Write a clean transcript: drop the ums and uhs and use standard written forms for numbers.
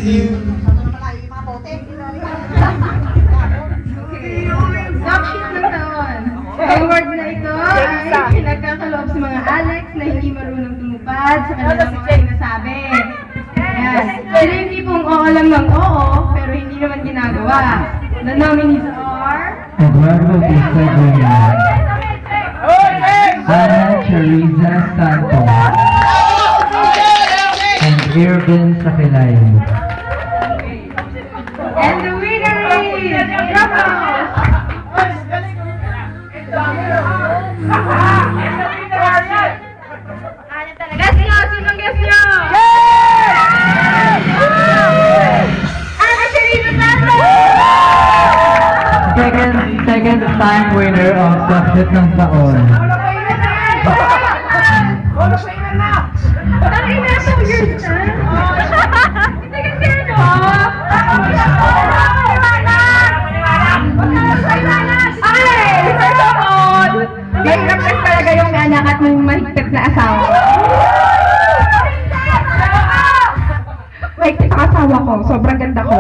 Toxic ng taon. Award na ito ay pinagkakaloob sa mga Alex na hindi marunong tumupad sa kanilang mga sinasabi. Ayan. Sila yung tipong oo lang ng oo, pero hindi naman ginagawa. The nominees are... Eduardo Vista Jr. Ana Charissa Santos and Irvin Sakilayo. And the winner is... Ano talaga? Sinong guess nyo? Ana Charissa Santos! Second time winner of Success ng Taon. Tangin na, 2 years na. Hindi kasi Ay! First of all, mahirap kasi talaga yung may anak at may mahigpit na asawa. Mahigpit ang asawa ko, sobrang ganda ko.